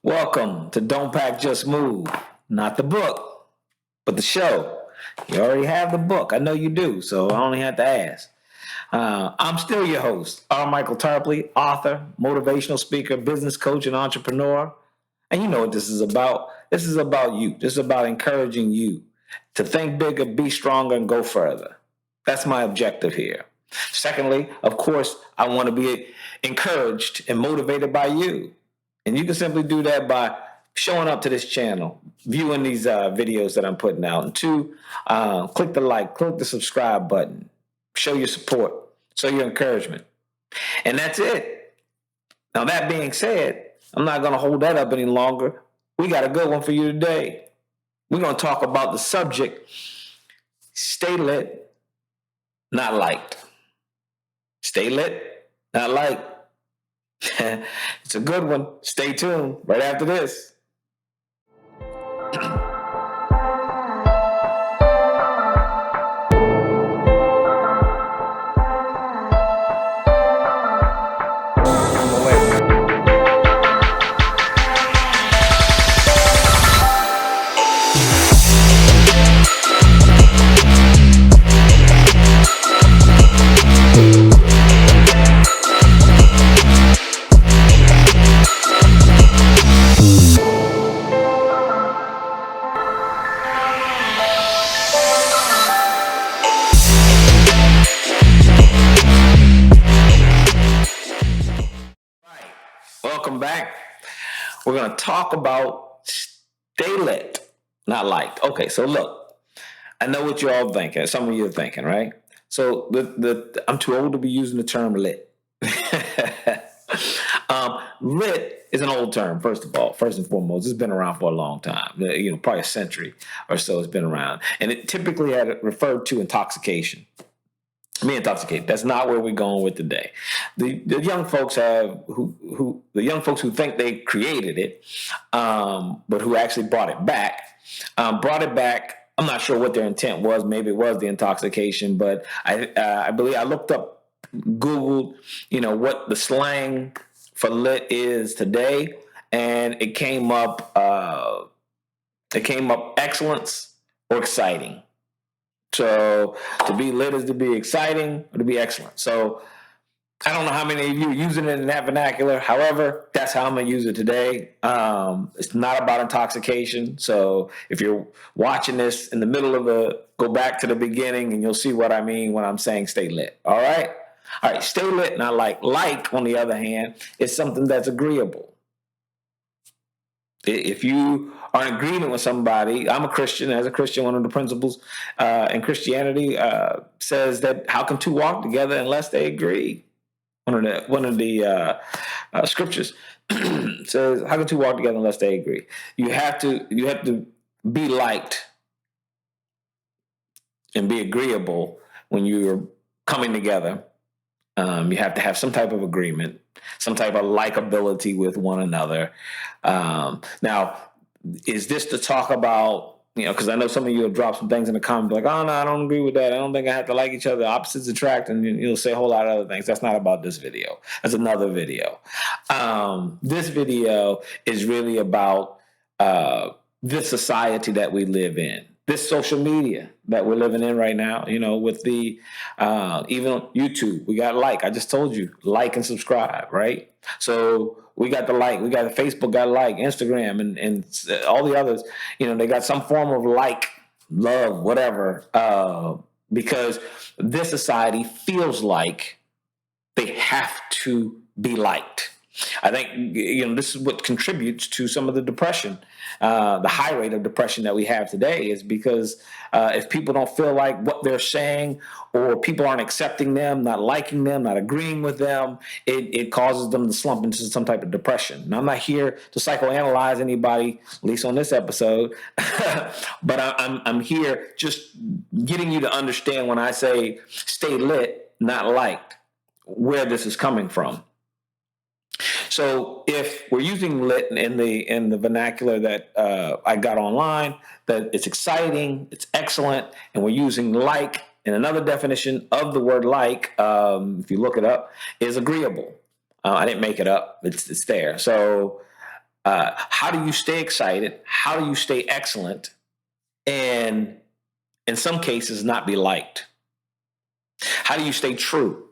Welcome to Don't Pack, Just Move. Not the book, but the show. You already have the book. I know you do, so I only have to ask. I'm still your host, R. Michael Tarpley, author, motivational speaker, business coach, and entrepreneur. And you know what this is about. This is about you. This is about encouraging you to think bigger, be stronger, and go further. That's my objective here. Secondly, of course, I want to be encouraged and motivated by you. And you can simply do that by showing up to this channel, viewing these videos that I'm putting out. And two, click the like, click the subscribe button, show your support, show your encouragement. And that's it. Now, that being said, I'm not going to hold that up any longer. We got a good one for you today. We're going to talk about the subject, stay lit, not liked. Stay lit, not liked. It's a good one. Stay tuned right after this. Welcome back. We're going to talk about stay lit, not liked. Okay, so look, I know what you're all thinking. Some of you are thinking, right? So I'm too old to be using the term lit. Lit is an old term, first of all. First and foremost, it's been around for a long time. Probably a century or so it's been around. And it typically had referred to intoxication. Be intoxicated. That's not where we're going with today. The young folks who think they created it, but who actually brought it back. I'm not sure what their intent was. Maybe it was the intoxication, but I believe I looked up, Googled, what the slang for lit is today, and it came up. Excellence or exciting. So to be lit is to be exciting or to be excellent. So I don't know how many of you are using it in that vernacular. However, that's how I'm going to use it today. It's not about intoxication. So if you're watching this in the middle of go back to the beginning and you'll see what I mean when I'm saying stay lit. All right? All right, stay lit, not like. Like, on the other hand, is something that's agreeable. If you are in agreement with somebody, I'm a Christian. As a Christian, one of the principles in Christianity says that how can two walk together unless they agree? One of the scriptures says, how can two walk together unless they agree? You have to be liked and be agreeable when you're coming together. You have to have some type of agreement, some type of likability with one another. Now, is this to talk about, because I know some of you have dropped some things in the comments like, oh, no, I don't agree with that. I don't think I have to like each other. Opposites attract, and you'll say a whole lot of other things. That's not about this video. That's another video. This video is really about this society that we live in. This social media that we're living in right now, with the even YouTube, we got like. I just told you, like and subscribe, right? So we got the like, we got the Facebook, got like, Instagram, and all the others. They got some form of like, love, whatever, because this society feels like they have to be liked. I think this is what contributes to some of the depression, the high rate of depression that we have today, is because if people don't feel like what they're saying, or people aren't accepting them, not liking them, not agreeing with them, it causes them to slump into some type of depression. And I'm not here to psychoanalyze anybody, at least on this episode, but I'm here just getting you to understand when I say stay lit, not liked, where this is coming from. So if we're using lit in the vernacular that I got online, that it's exciting, it's excellent, and we're using like, and another definition of the word like, if you look it up, is agreeable. I didn't make it up. It's there. So How do you stay excited? How do you stay excellent? And in some cases, not be liked? How do you stay true?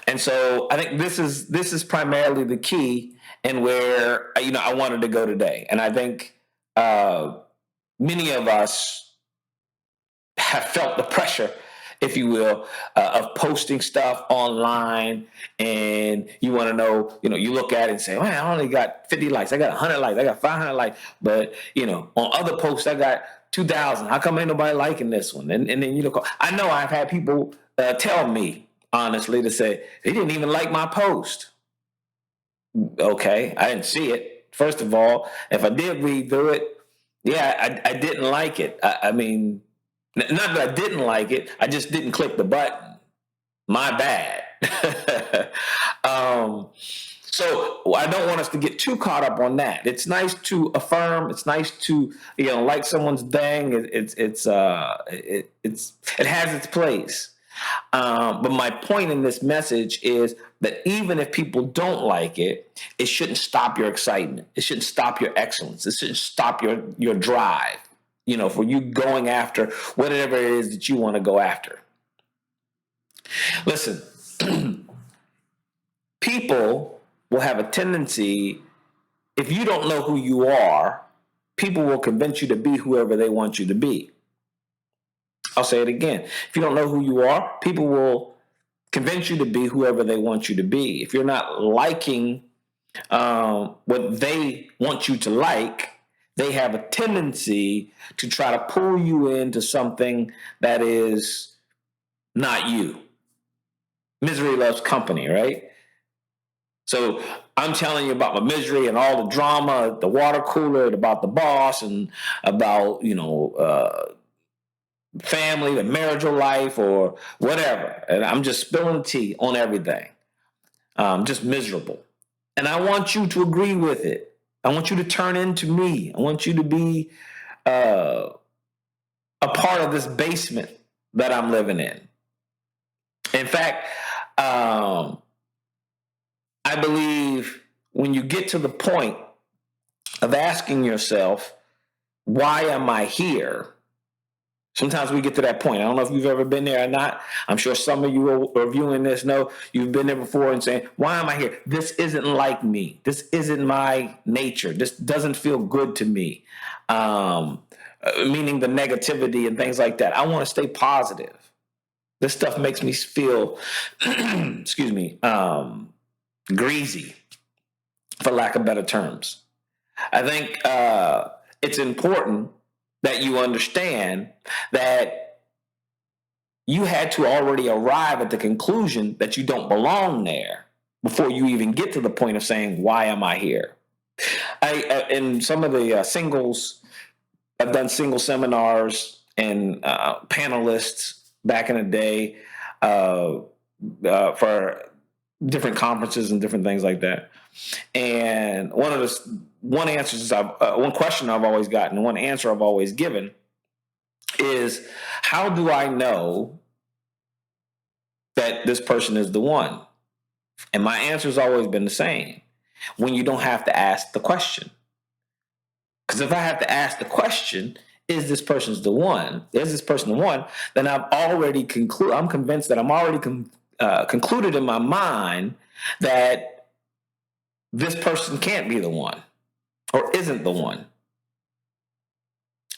And so I think this is primarily the key, and where I wanted to go today. And I think many of us have felt the pressure, if you will, of posting stuff online, and you want to know, you look at it and say, "Man, I only got 50 likes. I got 100 likes. I got 500 likes." But on other posts, I got 2,000. How come ain't nobody liking this one? And then I know I've had people tell me honestly to say they didn't even like my post. Okay, I didn't see it. First of all, if I did read through it, yeah, I didn't like it. I mean, not that I didn't like it, I just didn't click the button. My bad. So I don't want us to get too caught up on that. It's nice to affirm. It's nice to like someone's thing. It has its place. But my point in this message is that even if people don't like it, it shouldn't stop your excitement. It shouldn't stop your excellence. It shouldn't stop your drive, for you going after whatever it is that you want to go after. Listen, people will have a tendency, if you don't know who you are, people will convince you to be whoever they want you to be. I'll say it again. If you don't know who you are, people will convince you to be whoever they want you to be. If you're not liking what they want you to like, they have a tendency to try to pull you into something that is not you. Misery loves company, right? So I'm telling you about my misery and all the drama, the water cooler, about the boss, and about, family, the marital life, or whatever. And I'm just spilling tea on everything. Just miserable. And I want you to agree with it. I want you to turn into me. I want you to be a part of this basement that I'm living in. In fact, I believe when you get to the point of asking yourself, why am I here? Sometimes we get to that point. I don't know if you've ever been there or not. I'm sure some of you who are viewing this know you've been there before and saying, why am I here? This isn't like me. This isn't my nature. This doesn't feel good to me. Meaning the negativity and things like that. I want to stay positive. This stuff makes me feel, excuse me, greasy, for lack of better terms. I think it's important that you understand that you had to already arrive at the conclusion that you don't belong there before you even get to the point of saying, why am I here? In some of the singles, I've done single seminars and panelists back in the day for different conferences and different things like that. And one question I've always gotten, one answer I've always given is, how do I know that this person is the one? And my answer has always been the same: when you don't have to ask the question. Because if I have to ask the question, is this person the one? Is this person the one? Then I've already I'm convinced that I'm already concluded in my mind that this person can't be the one or isn't the one.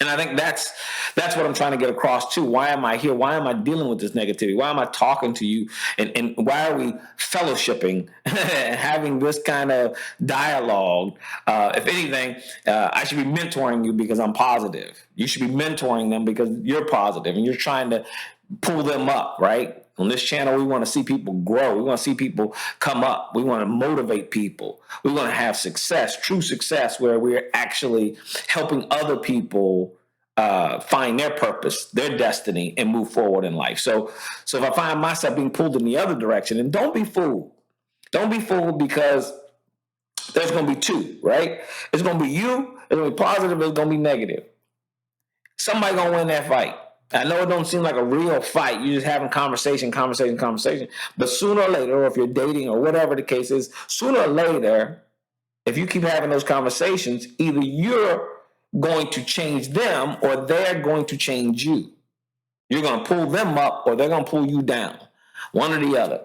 And I think that's what I'm trying to get across too. Why am I here? Why am I dealing with this negativity? Why am I talking to you? And why are we fellowshipping and having this kind of dialogue? If anything, I should be mentoring you because I'm positive. You should be mentoring them because you're positive and you're trying to pull them up, right? On this channel, we want to see people grow. We want to see people come up. We want to motivate people. We want to have success, true success, where we're actually helping other people find their purpose, their destiny, and move forward in life. So if I find myself being pulled in the other direction, and don't be fooled. Don't be fooled, because there's going to be two, right? It's going to be you. It's going to be positive. It's going to be negative. Somebody going to win that fight. I know it don't seem like a real fight. You're just having conversation. But sooner or later, or if you're dating or whatever the case is, sooner or later, If you keep having those conversations, either you're going to change them or they're going to change you. You're going to pull them up or they're going to pull you down, one or the other.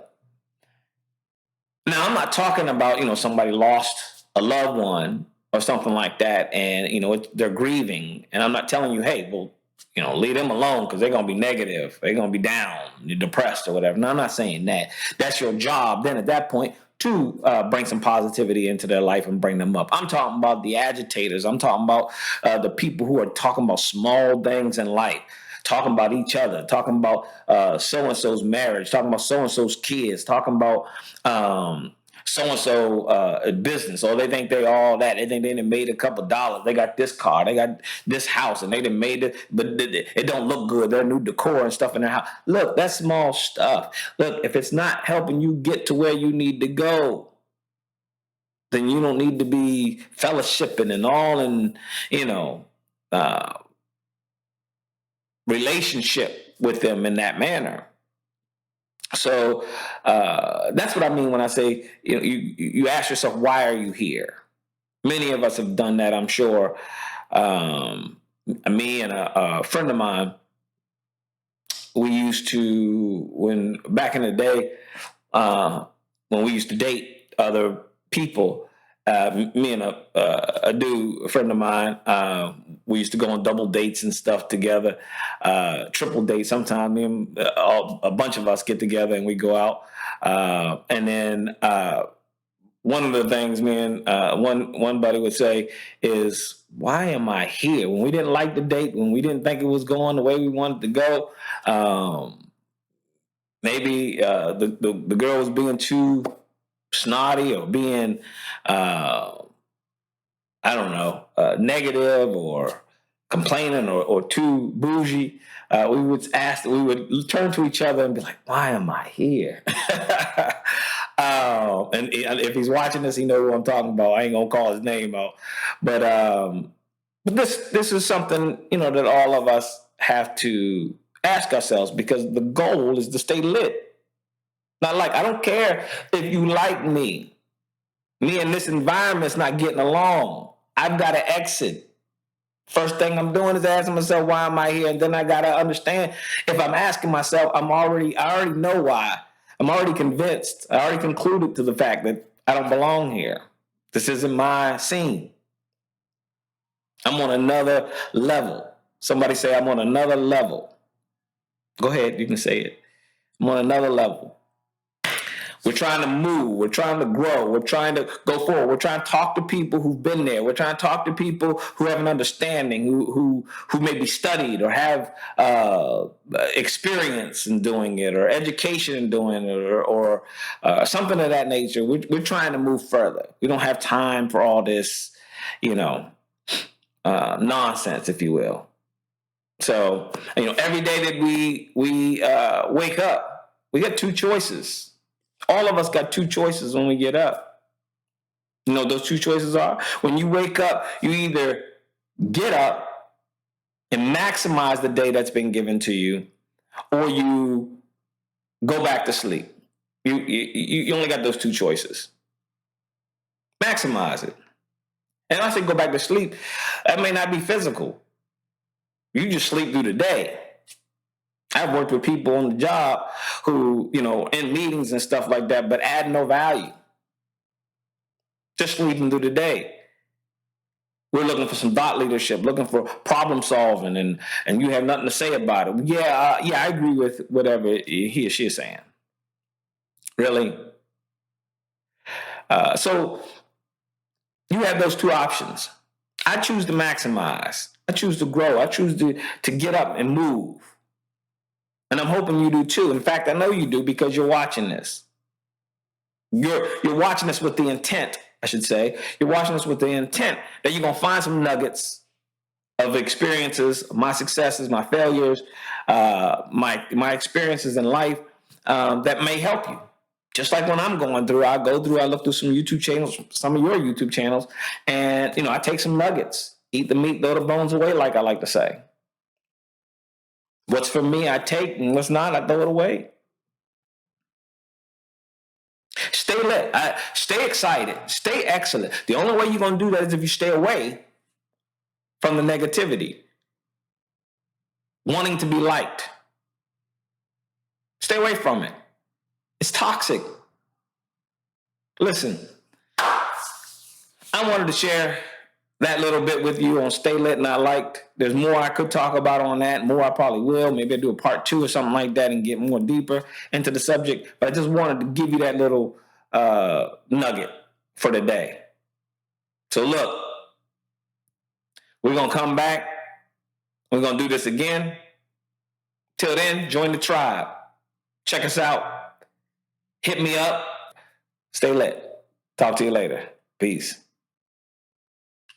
Now, I'm not talking about, somebody lost a loved one or something like that, and, they're grieving. And I'm not telling you, hey, well, leave them alone because they're going to be negative. They're going to be down, you're depressed or whatever. No, I'm not saying that. That's your job then at that point to bring some positivity into their life and bring them up. I'm talking about the agitators. I'm talking about the people who are talking about small things in life, talking about each other, talking about so-and-so's marriage, talking about so-and-so's kids, talking about so-and-so business, or they think they all that. They think they done made a couple dollars. They got this car, they got this house, and they done made it, but it don't look good. Their new decor and stuff in their house. Look, that's small stuff. Look, if it's not helping you get to where you need to go, then you don't need to be fellowshipping and all in, relationship with them in that manner. So that's what I mean when I say, you ask yourself, why are you here? Many of us have done that, I'm sure. Me and a friend of mine, we used to, when back in the day, when we used to date other people, me and a friend of mine, we used to go on double dates and stuff together, triple dates. Sometimes me and a bunch of us get together and we go out. And then one of the things me and one buddy would say is, why am I here? When we didn't like the date, when we didn't think it was going the way we wanted to go, maybe the girl was being too snotty or being, negative or complaining or too bougie. We would turn to each other and be like, why am I here? And if he's watching this, he knows what I'm talking about. I ain't gonna call his name out, but this is something, that all of us have to ask ourselves, because the goal is to stay lit. Not like, I don't care if you like me. Me and this environment's not getting along. I've got to exit. First thing I'm doing is asking myself, why am I here? And then I got to understand, if I'm asking myself, I already know why. I'm already convinced. I already concluded to the fact that I don't belong here. This isn't my scene. I'm on another level. Somebody say, I'm on another level. Go ahead, you can say it. I'm on another level. We're trying to move. We're trying to grow. We're trying to go forward. We're trying to talk to people who've been there. We're trying to talk to people who have an understanding, who maybe studied or have experience in doing it, or education in doing it, or something of that nature. We're trying to move further. We don't have time for all this, nonsense, if you will. So, every day that we wake up, we got two choices. All of us got two choices when we get up. Those two choices are, when you wake up, you either get up and maximize the day that's been given to you, or you go back to sleep. You only got those two choices. Maximize it. And I say go back to sleep. That may not be physical. You just sleep through the day. I've worked with people on the job who, in meetings and stuff like that, but add no value. Just sleeping through the day. We're looking for some thought leadership, looking for problem solving, and you have nothing to say about it. Yeah, I agree with whatever he or she is saying. Really? So you have those two options. I choose to maximize. I choose to grow. I choose to get up and move. And I'm hoping you do too. In fact, I know you do, because you're watching this. You're watching this with the intent, I should say. You're watching this with the intent that you're going to find some nuggets of experiences, my successes, my failures, my experiences in life that may help you. Just like when I'm going through, I look through some YouTube channels, some of your YouTube channels, and, I take some nuggets, eat the meat, throw the bones away, like I like to say. What's for me, I take, and what's not, I throw it away. Stay lit. Stay excited. Stay excellent. The only way you're going to do that is if you stay away from the negativity. Wanting to be liked. Stay away from it. It's toxic. Listen, I wanted to share that little bit with you on Stay Lit Not Liked. There's more I could talk about on that. More I probably will. Maybe I'll do a part 2 or something like that and get more deeper into the subject. But I just wanted to give you that little nugget for the day. So look, we're going to come back. We're going to do this again. Till then, join the tribe. Check us out. Hit me up. Stay lit. Talk to you later. Peace.